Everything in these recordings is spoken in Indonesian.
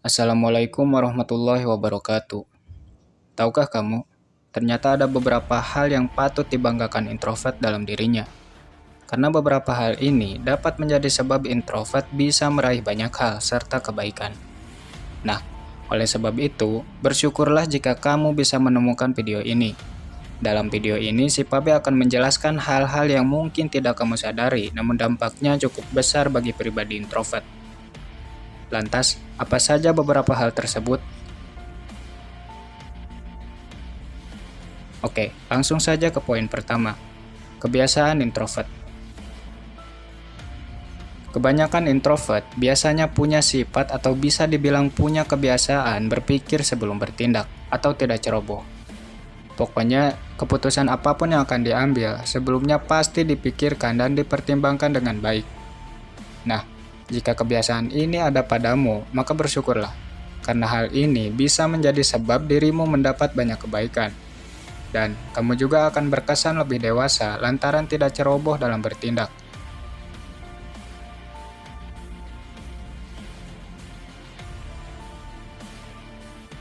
Assalamualaikum warahmatullahi wabarakatuh. Tahukah kamu, ternyata ada beberapa hal yang patut dibanggakan introvert dalam dirinya. Karena beberapa hal ini dapat menjadi sebab introvert bisa meraih banyak hal serta kebaikan. Nah, oleh sebab itu, bersyukurlah jika kamu bisa menemukan video ini. Dalam video ini, si Pabe akan menjelaskan hal-hal yang mungkin tidak kamu sadari, namun dampaknya cukup besar bagi pribadi introvert. Lantas, apa saja beberapa hal tersebut? Oke, langsung saja ke poin pertama. Kebiasaan introvert. Kebanyakan introvert biasanya punya sifat atau bisa dibilang punya kebiasaan berpikir sebelum bertindak atau tidak ceroboh. Pokoknya, keputusan apapun yang akan diambil sebelumnya pasti dipikirkan dan dipertimbangkan dengan baik. Nah, jika kebiasaan ini ada padamu, maka bersyukurlah, karena hal ini bisa menjadi sebab dirimu mendapat banyak kebaikan. Dan kamu juga akan berkesan lebih dewasa lantaran tidak ceroboh dalam bertindak.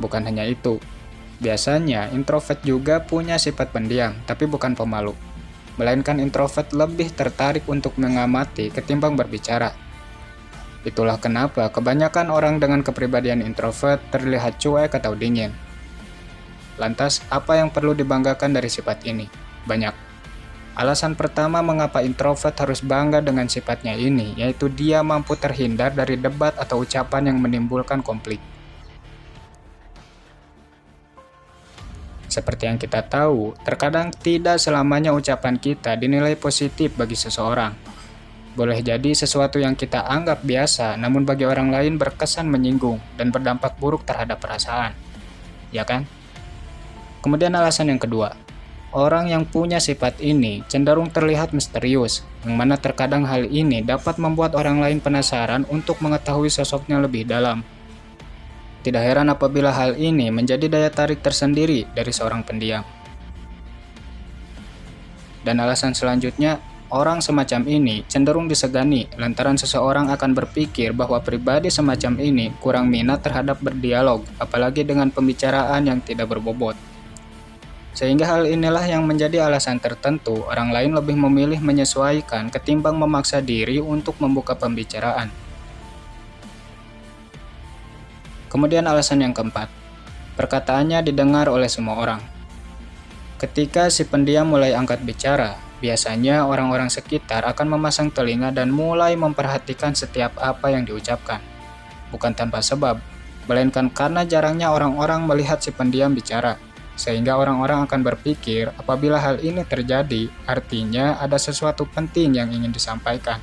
Bukan hanya itu, biasanya introvert juga punya sifat pendiam, tapi bukan pemalu. Melainkan introvert lebih tertarik untuk mengamati ketimbang berbicara. Itulah kenapa kebanyakan orang dengan kepribadian introvert terlihat cuek atau dingin. Lantas, apa yang perlu dibanggakan dari sifat ini? Banyak. Alasan pertama mengapa introvert harus bangga dengan sifatnya ini, yaitu dia mampu terhindar dari debat atau ucapan yang menimbulkan konflik. Seperti yang kita tahu, terkadang tidak selamanya ucapan kita dinilai positif bagi seseorang. Boleh jadi sesuatu yang kita anggap biasa, namun bagi orang lain berkesan menyinggung dan berdampak buruk terhadap perasaan. Ya kan? Kemudian alasan yang kedua, orang yang punya sifat ini cenderung terlihat misterius, yang mana terkadang hal ini dapat membuat orang lain penasaran untuk mengetahui sosoknya lebih dalam. Tidak heran apabila hal ini menjadi daya tarik tersendiri dari seorang pendiam. Dan alasan selanjutnya, orang semacam ini cenderung disegani lantaran seseorang akan berpikir bahwa pribadi semacam ini kurang minat terhadap berdialog, apalagi dengan pembicaraan yang tidak berbobot. Sehingga hal inilah yang menjadi alasan tertentu orang lain lebih memilih menyesuaikan ketimbang memaksa diri untuk membuka pembicaraan. Kemudian alasan yang keempat, perkataannya didengar oleh semua orang. Ketika si pendiam mulai angkat bicara, biasanya orang-orang sekitar akan memasang telinga dan mulai memperhatikan setiap apa yang diucapkan. Bukan tanpa sebab, melainkan karena jarangnya orang-orang melihat si pendiam bicara. Sehingga orang-orang akan berpikir apabila hal ini terjadi, artinya ada sesuatu penting yang ingin disampaikan.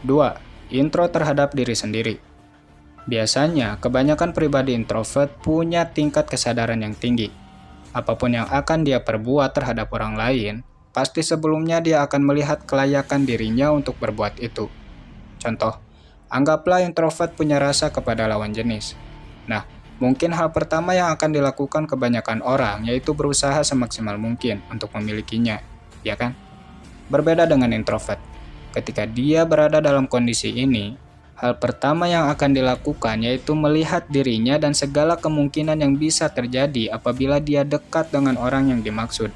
Dua, intro terhadap diri sendiri. Biasanya, kebanyakan pribadi introvert punya tingkat kesadaran yang tinggi. Apapun yang akan dia perbuat terhadap orang lain, pasti sebelumnya dia akan melihat kelayakan dirinya untuk berbuat itu. Contoh, anggaplah introvert punya rasa kepada lawan jenis. Nah, mungkin hal pertama yang akan dilakukan kebanyakan orang yaitu berusaha semaksimal mungkin untuk memilikinya, ya kan? Berbeda dengan introvert. Ketika dia berada dalam kondisi ini, hal pertama yang akan dilakukan yaitu melihat dirinya dan segala kemungkinan yang bisa terjadi apabila dia dekat dengan orang yang dimaksud.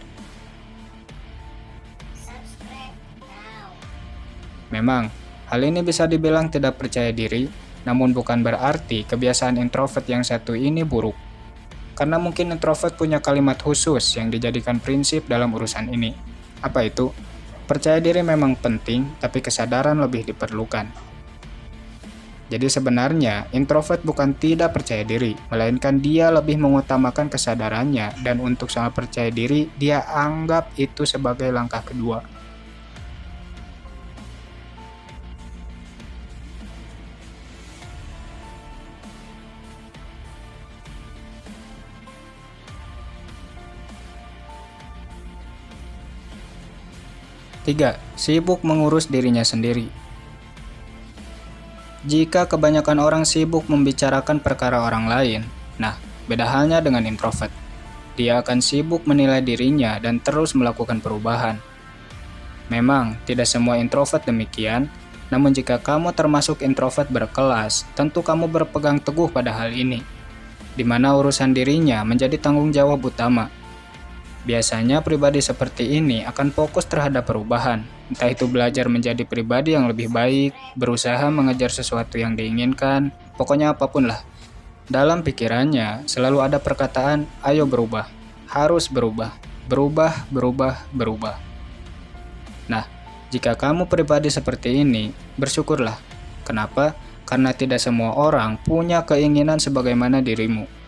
Memang, hal ini bisa dibilang tidak percaya diri, namun bukan berarti kebiasaan introvert yang satu ini buruk. Karena mungkin introvert punya kalimat khusus yang dijadikan prinsip dalam urusan ini. Apa itu? Percaya diri memang penting, tapi kesadaran lebih diperlukan. Jadi sebenarnya, introvert bukan tidak percaya diri, melainkan dia lebih mengutamakan kesadarannya, dan untuk soal percaya diri, dia anggap itu sebagai langkah kedua. Tiga, sibuk mengurus dirinya sendiri. Jika kebanyakan orang sibuk membicarakan perkara orang lain, nah, beda halnya dengan introvert. dia akan sibuk menilai dirinya dan terus melakukan perubahan. Memang, tidak semua introvert demikian, namun jika kamu termasuk introvert berkelas, tentu kamu berpegang teguh pada hal ini, di mana urusan dirinya menjadi tanggung jawab utama. Biasanya pribadi seperti ini akan fokus terhadap perubahan, entah itu belajar menjadi pribadi yang lebih baik, berusaha mengejar sesuatu yang diinginkan, pokoknya apapun lah. Dalam pikirannya selalu ada perkataan, ayo berubah, harus berubah, berubah, berubah, berubah. Nah, jika kamu pribadi seperti ini, bersyukurlah. Kenapa? Karena tidak semua orang punya keinginan sebagaimana dirimu.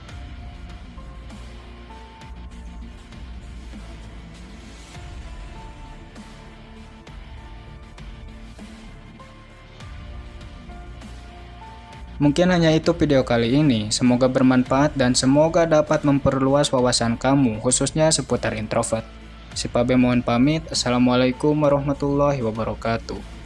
Mungkin hanya itu video kali ini, semoga bermanfaat dan semoga dapat memperluas wawasan kamu khususnya seputar introvert. Si Pabe mohon pamit, Assalamualaikum warahmatullahi wabarakatuh.